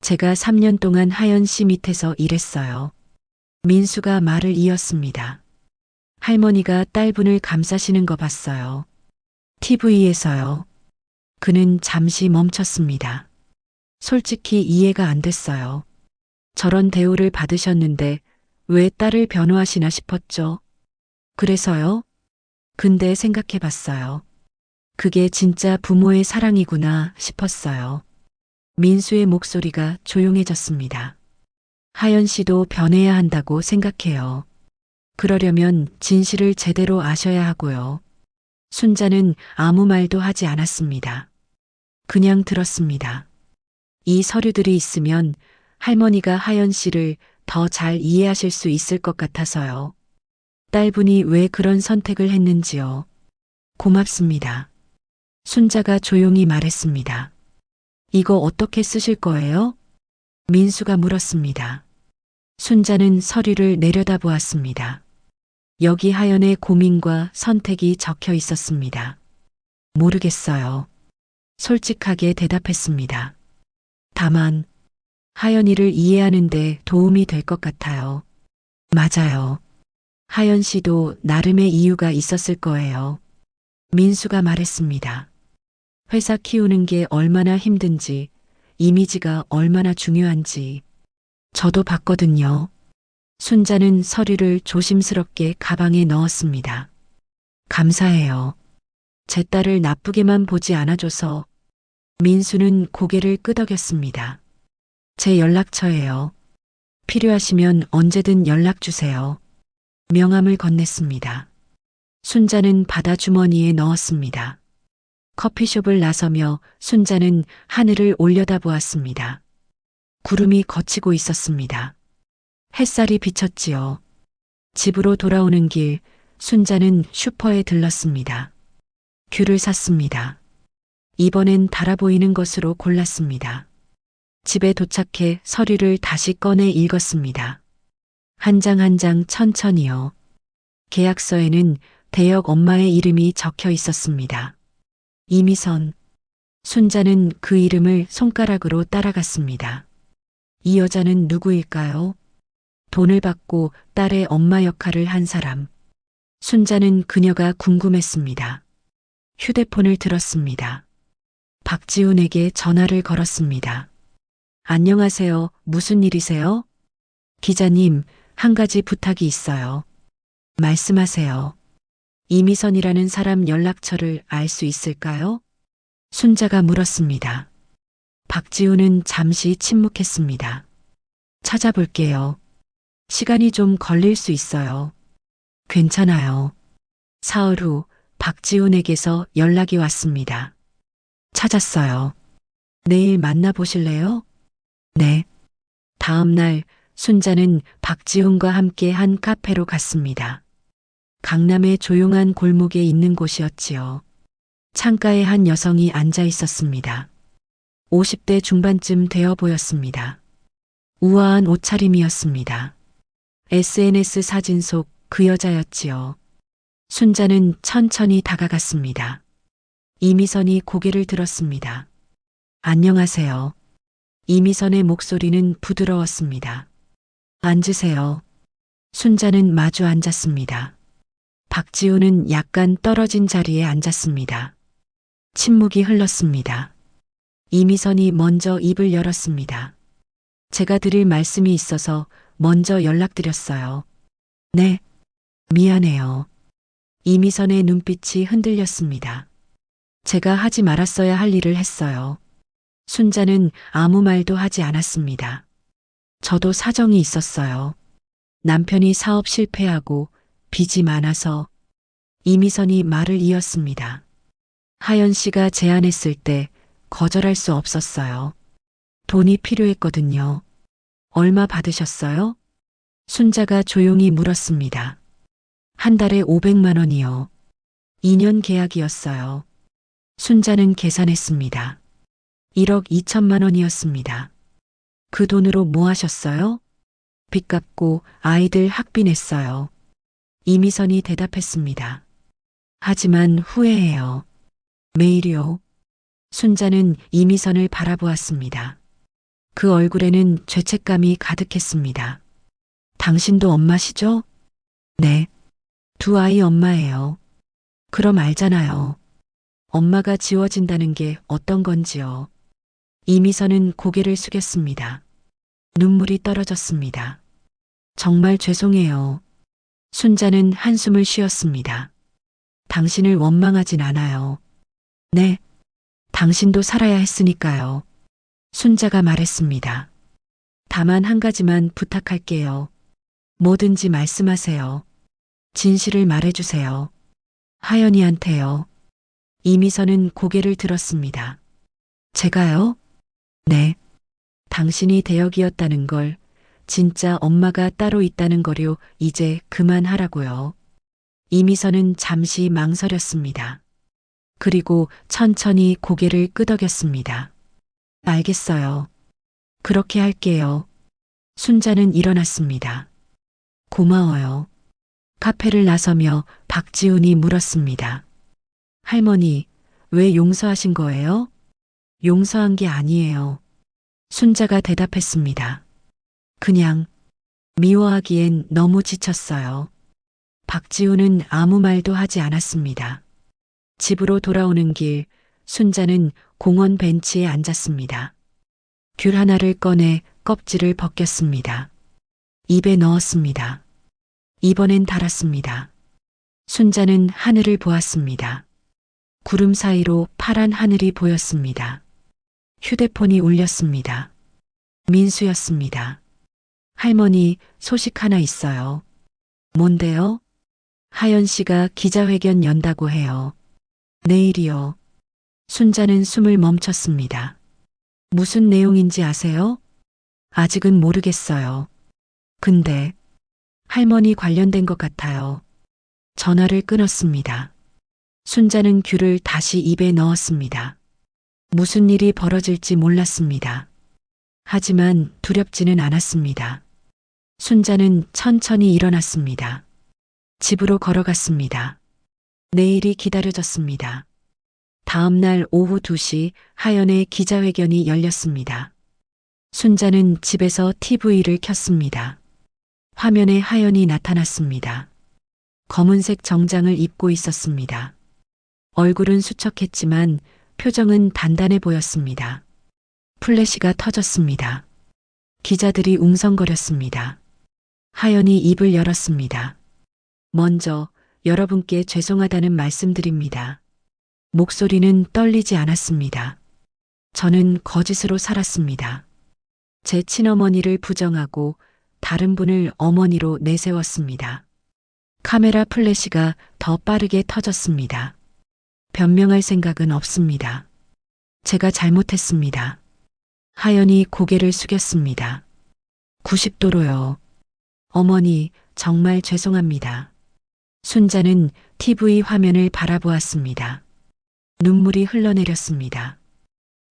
제가 3년 동안 하연 씨 밑에서 일했어요. 민수가 말을 이었습니다. 할머니가 딸분을 감싸시는 거 봤어요. TV에서요. 그는 잠시 멈췄습니다. 솔직히 이해가 안 됐어요. 저런 대우를 받으셨는데 왜 딸을 변호하시나 싶었죠. 그래서요? 근데 생각해 봤어요. 그게 진짜 부모의 사랑이구나 싶었어요. 민수의 목소리가 조용해졌습니다. 하연 씨도 변해야 한다고 생각해요. 그러려면 진실을 제대로 아셔야 하고요. 순자는 아무 말도 하지 않았습니다. 그냥 들었습니다. 이 서류들이 있으면 할머니가 하연 씨를 더 잘 이해하실 수 있을 것 같아서요. 딸분이 왜 그런 선택을 했는지요. 고맙습니다. 순자가 조용히 말했습니다. 이거 어떻게 쓰실 거예요? 민수가 물었습니다. 순자는 서류를 내려다보았습니다. 여기 하연의 고민과 선택이 적혀 있었습니다. 모르겠어요. 솔직하게 대답했습니다. 다만 하연이를 이해하는데 도움이 될 것 같아요. 맞아요. 하연 씨도 나름의 이유가 있었을 거예요. 민수가 말했습니다. 회사 키우는 게 얼마나 힘든지, 이미지가 얼마나 중요한지. 저도 봤거든요. 순자는 서류를 조심스럽게 가방에 넣었습니다. 감사해요. 제 딸을 나쁘게만 보지 않아줘서. 민수는 고개를 끄덕였습니다. 제 연락처예요. 필요하시면 언제든 연락 주세요. 명함을 건넸습니다. 순자는 바다 주머니에 넣었습니다. 커피숍을 나서며 순자는 하늘을 올려다보았습니다. 구름이 걷히고 있었습니다. 햇살이 비쳤지요. 집으로 돌아오는 길, 순자는 슈퍼에 들렀습니다. 귤을 샀습니다. 이번엔 달아 보이는 것으로 골랐습니다. 집에 도착해 서류를 다시 꺼내 읽었습니다. 한 장 한 장 천천히요. 계약서에는 대역 엄마의 이름이 적혀 있었습니다. 이미선. 순자는 그 이름을 손가락으로 따라갔습니다. 이 여자는 누구일까요? 돈을 받고 딸의 엄마 역할을 한 사람. 순자는 그녀가 궁금했습니다. 휴대폰을 들었습니다. 박지훈에게 전화를 걸었습니다. 안녕하세요. 무슨 일이세요? 기자님, 한 가지 부탁이 있어요. 말씀하세요. 이미선이라는 사람 연락처를 알 수 있을까요? 순자가 물었습니다. 박지훈은 잠시 침묵했습니다. 찾아볼게요. 시간이 좀 걸릴 수 있어요. 괜찮아요. 사흘 후 박지훈에게서 연락이 왔습니다. 찾았어요. 내일 만나보실래요? 네. 다음 날 순자는 박지훈과 함께 한 카페로 갔습니다. 강남의 조용한 골목에 있는 곳이었지요. 창가에 한 여성이 앉아 있었습니다. 50대 중반쯤 되어 보였습니다. 우아한 옷차림이었습니다. SNS 사진 속 그 여자였지요. 순자는 천천히 다가갔습니다. 이미선이 고개를 들었습니다. 안녕하세요. 이미선의 목소리는 부드러웠습니다. 앉으세요. 순자는 마주 앉았습니다. 박지훈은 약간 떨어진 자리에 앉았습니다. 침묵이 흘렀습니다. 이미선이 먼저 입을 열었습니다. 제가 드릴 말씀이 있어서 먼저 연락드렸어요. 네, 미안해요. 이미선의 눈빛이 흔들렸습니다. 제가 하지 말았어야 할 일을 했어요. 순자는 아무 말도 하지 않았습니다. 저도 사정이 있었어요. 남편이 사업 실패하고 빚이 많아서. 이미선이 말을 이었습니다. 하연 씨가 제안했을 때 거절할 수 없었어요. 돈이 필요했거든요. 얼마 받으셨어요? 순자가 조용히 물었습니다. 한 달에 500만 원이요. 2년 계약이었어요. 순자는 계산했습니다. 1억 2천만 원이었습니다. 그 돈으로 뭐 하셨어요? 빚 갚고 아이들 학비 냈어요. 이미선이 대답했습니다. 하지만 후회해요. 매일이요. 순자는 이미선을 바라보았습니다. 그 얼굴에는 죄책감이 가득했습니다. 당신도 엄마시죠? 네. 두 아이 엄마예요. 그럼 알잖아요. 엄마가 지워진다는 게 어떤 건지요. 이미선은 고개를 숙였습니다. 눈물이 떨어졌습니다. 정말 죄송해요. 순자는 한숨을 쉬었습니다. 당신을 원망하진 않아요. 네. 당신도 살아야 했으니까요. 순자가 말했습니다. 다만 한 가지만 부탁할게요. 뭐든지 말씀하세요. 진실을 말해주세요. 하연이한테요. 이미선은 고개를 들었습니다. 제가요? 네. 당신이 대역이었다는 걸, 진짜 엄마가 따로 있다는 거요. 이제 그만하라고요. 이미선은 잠시 망설였습니다. 그리고 천천히 고개를 끄덕였습니다. 알겠어요. 그렇게 할게요. 순자는 일어났습니다. 고마워요. 카페를 나서며 박지훈이 물었습니다. 할머니, 왜 용서하신 거예요? 용서한 게 아니에요. 순자가 대답했습니다. 그냥 미워하기엔 너무 지쳤어요. 박지훈은 아무 말도 하지 않았습니다. 집으로 돌아오는 길, 순자는 공원 벤치에 앉았습니다. 귤 하나를 꺼내 껍질을 벗겼습니다. 입에 넣었습니다. 이번엔 달았습니다. 순자는 하늘을 보았습니다. 구름 사이로 파란 하늘이 보였습니다. 휴대폰이 울렸습니다. 민수였습니다. 할머니, 소식 하나 있어요. 뭔데요? 하연 씨가 기자회견 연다고 해요. 내일이요. 순자는 숨을 멈췄습니다. 무슨 내용인지 아세요? 아직은 모르겠어요. 근데 할머니 관련된 것 같아요. 전화를 끊었습니다. 순자는 귤을 다시 입에 넣었습니다. 무슨 일이 벌어질지 몰랐습니다. 하지만 두렵지는 않았습니다. 순자는 천천히 일어났습니다. 집으로 걸어갔습니다. 내일이 기다려졌습니다. 다음 날 오후 2시 하연의 기자회견이 열렸습니다. 순자는 집에서 TV를 켰습니다. 화면에 하연이 나타났습니다. 검은색 정장을 입고 있었습니다. 얼굴은 수척했지만 표정은 단단해 보였습니다. 플래시가 터졌습니다. 기자들이 웅성거렸습니다. 하연이 입을 열었습니다. 먼저 여러분께 죄송하다는 말씀드립니다. 목소리는 떨리지 않았습니다. 저는 거짓으로 살았습니다. 제 친어머니를 부정하고 다른 분을 어머니로 내세웠습니다. 카메라 플래시가 더 빠르게 터졌습니다. 변명할 생각은 없습니다. 제가 잘못했습니다. 하연이 고개를 숙였습니다. 90도로요. 어머니, 정말 죄송합니다. 순자는 TV 화면을 바라보았습니다. 눈물이 흘러내렸습니다.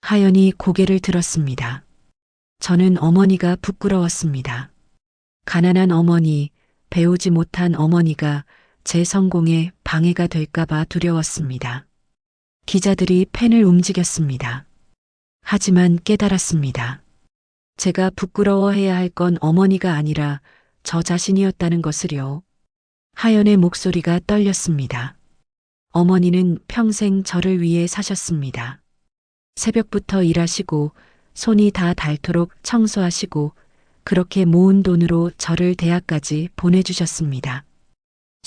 하연이 고개를 들었습니다. 저는 어머니가 부끄러웠습니다. 가난한 어머니, 배우지 못한 어머니가 제 성공에 방해가 될까봐 두려웠습니다. 기자들이 펜을 움직였습니다. 하지만 깨달았습니다. 제가 부끄러워해야 할 건 어머니가 아니라 저 자신이었다는 것을요. 하연의 목소리가 떨렸습니다. 어머니는 평생 저를 위해 사셨습니다. 새벽부터 일하시고 손이 다 닳도록 청소하시고 그렇게 모은 돈으로 저를 대학까지 보내주셨습니다.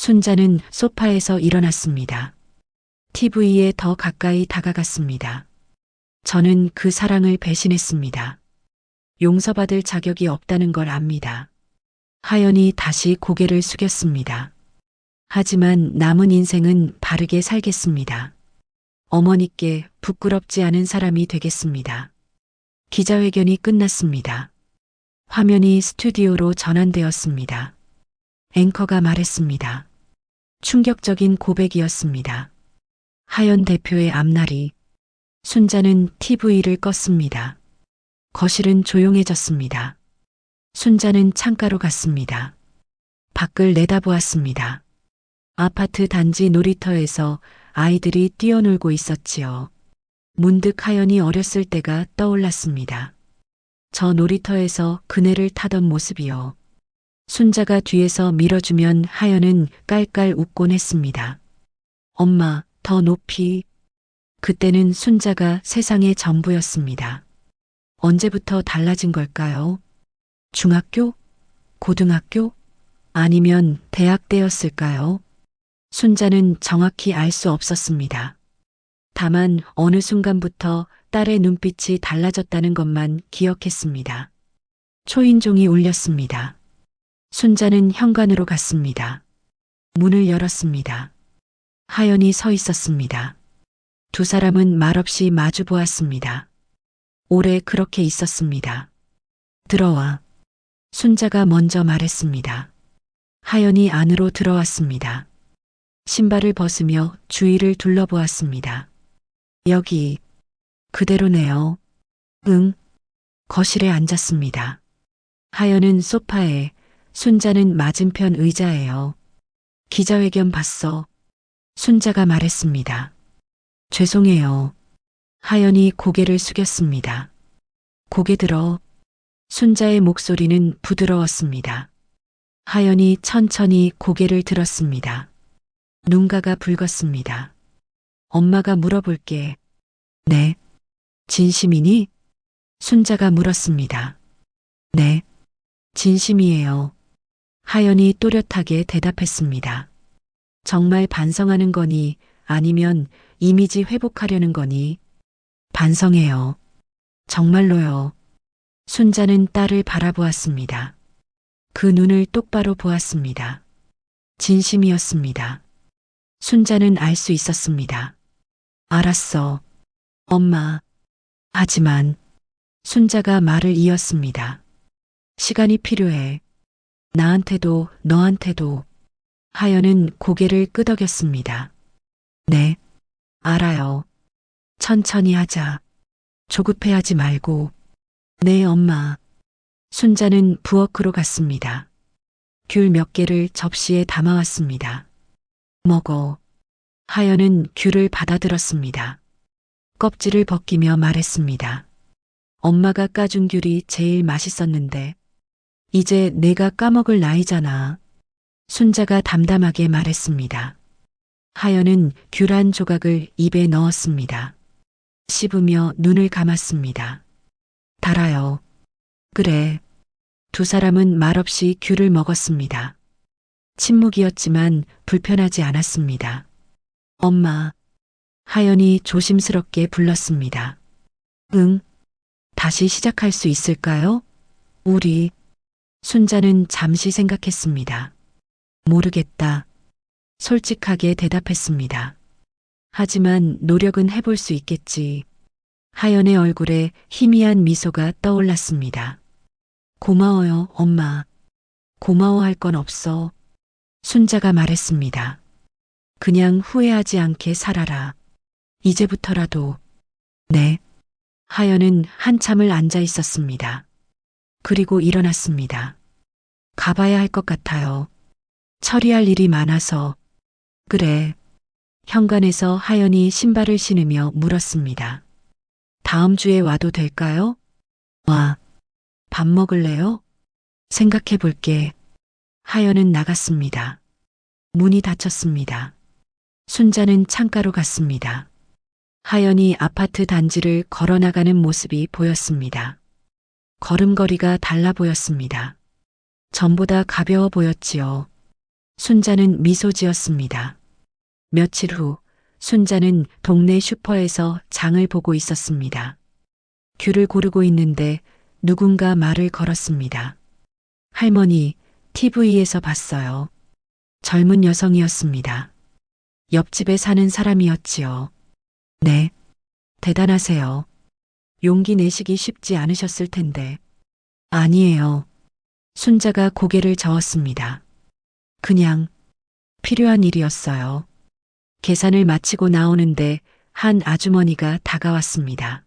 순자는 소파에서 일어났습니다. TV에 더 가까이 다가갔습니다. 저는 그 사랑을 배신했습니다. 용서받을 자격이 없다는 걸 압니다. 하연이 다시 고개를 숙였습니다. 하지만 남은 인생은 바르게 살겠습니다. 어머니께 부끄럽지 않은 사람이 되겠습니다. 기자회견이 끝났습니다. 화면이 스튜디오로 전환되었습니다. 앵커가 말했습니다. 충격적인 고백이었습니다. 하연 대표의 앞날이. 순자는 TV를 껐습니다. 거실은 조용해졌습니다. 순자는 창가로 갔습니다. 밖을 내다보았습니다. 아파트 단지 놀이터에서 아이들이 뛰어놀고 있었지요. 문득 하연이 어렸을 때가 떠올랐습니다. 저 놀이터에서 그네를 타던 모습이요. 순자가 뒤에서 밀어주면 하연은 깔깔 웃곤 했습니다. 엄마, 더 높이. 그때는 순자가 세상의 전부였습니다. 언제부터 달라진 걸까요? 중학교? 고등학교? 아니면 대학 때였을까요? 순자는 정확히 알 수 없었습니다. 다만 어느 순간부터 딸의 눈빛이 달라졌다는 것만 기억했습니다. 초인종이 울렸습니다. 순자는 현관으로 갔습니다. 문을 열었습니다. 하연이 서 있었습니다. 두 사람은 말없이 마주 보았습니다. 오래 그렇게 있었습니다. 들어와. 순자가 먼저 말했습니다. 하연이 안으로 들어왔습니다. 신발을 벗으며 주위를 둘러보았습니다. 여기 그대로네요. 응. 거실에 앉았습니다. 하연은 소파에, 순자는 맞은편 의자예요. 기자회견 봤어. 순자가 말했습니다. 죄송해요. 하연이 고개를 숙였습니다. 고개 들어. 순자의 목소리는 부드러웠습니다. 하연이 천천히 고개를 들었습니다. 눈가가 붉었습니다. 엄마가 물어볼게. 네. 진심이니? 순자가 물었습니다. 네. 진심이에요. 하연이 또렷하게 대답했습니다. 정말 반성하는 거니 아니면 이미지 회복하려는 거니? 반성해요. 정말로요. 순자는 딸을 바라보았습니다. 그 눈을 똑바로 보았습니다. 진심이었습니다. 순자는 알 수 있었습니다. 알았어. 엄마. 하지만 순자가 말을 이었습니다. 시간이 필요해. 나한테도 너한테도. 하연은 고개를 끄덕였습니다. 네. 알아요. 천천히 하자. 조급해하지 말고. 네, 엄마. 순자는 부엌으로 갔습니다. 귤 몇 개를 접시에 담아왔습니다. 먹어. 하연은 귤을 받아들었습니다. 껍질을 벗기며 말했습니다. 엄마가 까준 귤이 제일 맛있었는데 이제 내가 까먹을 나이잖아. 순자가 담담하게 말했습니다. 하연은 귤 한 조각을 입에 넣었습니다. 씹으며 눈을 감았습니다. 달아요. 그래. 두 사람은 말없이 귤을 먹었습니다. 침묵이었지만 불편하지 않았습니다. 엄마. 하연이 조심스럽게 불렀습니다. 응. 다시 시작할 수 있을까요? 우리. 순자는 잠시 생각했습니다. 모르겠다. 솔직하게 대답했습니다. 하지만 노력은 해볼 수 있겠지. 하연의 얼굴에 희미한 미소가 떠올랐습니다. 고마워요, 엄마. 고마워할 건 없어. 순자가 말했습니다. 그냥 후회하지 않게 살아라. 이제부터라도. 네. 하연은 한참을 앉아 있었습니다. 그리고 일어났습니다. 가봐야 할 것 같아요. 처리할 일이 많아서. 그래. 현관에서 하연이 신발을 신으며 물었습니다. 다음 주에 와도 될까요? 와. 밥 먹을래요? 생각해 볼게. 하연은 나갔습니다. 문이 닫혔습니다. 순자는 창가로 갔습니다. 하연이 아파트 단지를 걸어나가는 모습이 보였습니다. 걸음걸이가 달라 보였습니다. 전보다 가벼워 보였지요. 순자는 미소 지었습니다. 며칠 후 순자는 동네 슈퍼에서 장을 보고 있었습니다. 귤을 고르고 있는데 누군가 말을 걸었습니다. 할머니, TV에서 봤어요. 젊은 여성이었습니다. 옆집에 사는 사람이었지요. 네, 대단하세요. 용기 내시기 쉽지 않으셨을 텐데. 아니에요. 순자가 고개를 저었습니다. 그냥 필요한 일이었어요. 계산을 마치고 나오는데 한 아주머니가 다가왔습니다.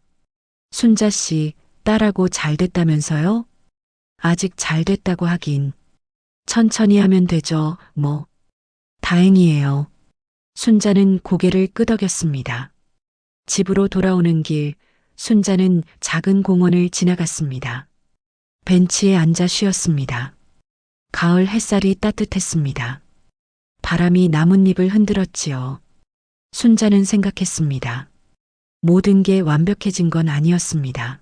순자 씨, 딸하고 잘 됐다면서요? 아직 잘 됐다고 하긴. 천천히 하면 되죠, 뭐. 다행이에요. 순자는 고개를 끄덕였습니다. 집으로 돌아오는 길, 순자는 작은 공원을 지나갔습니다. 벤치에 앉아 쉬었습니다. 가을 햇살이 따뜻했습니다. 바람이 나뭇잎을 흔들었지요. 순자는 생각했습니다. 모든 게 완벽해진 건 아니었습니다.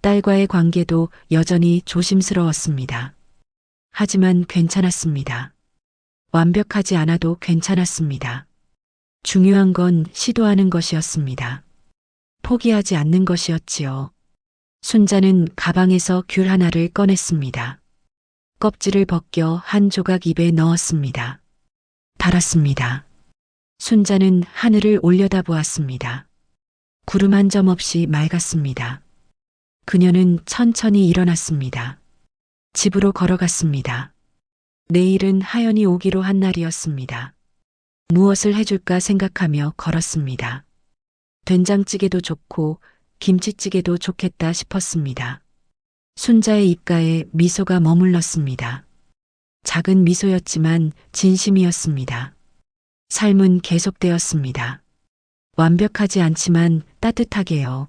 딸과의 관계도 여전히 조심스러웠습니다. 하지만 괜찮았습니다. 완벽하지 않아도 괜찮았습니다. 중요한 건 시도하는 것이었습니다. 포기하지 않는 것이었지요. 순자는 가방에서 귤 하나를 꺼냈습니다. 껍질을 벗겨 한 조각 입에 넣었습니다. 달았습니다. 순자는 하늘을 올려다보았습니다. 구름 한 점 없이 맑았습니다. 그녀는 천천히 일어났습니다. 집으로 걸어갔습니다. 내일은 하연이 오기로 한 날이었습니다. 무엇을 해줄까 생각하며 걸었습니다. 된장찌개도 좋고 김치찌개도 좋겠다 싶었습니다. 순자의 입가에 미소가 머물렀습니다. 작은 미소였지만 진심이었습니다. 삶은 계속되었습니다. 완벽하지 않지만 따뜻하게요.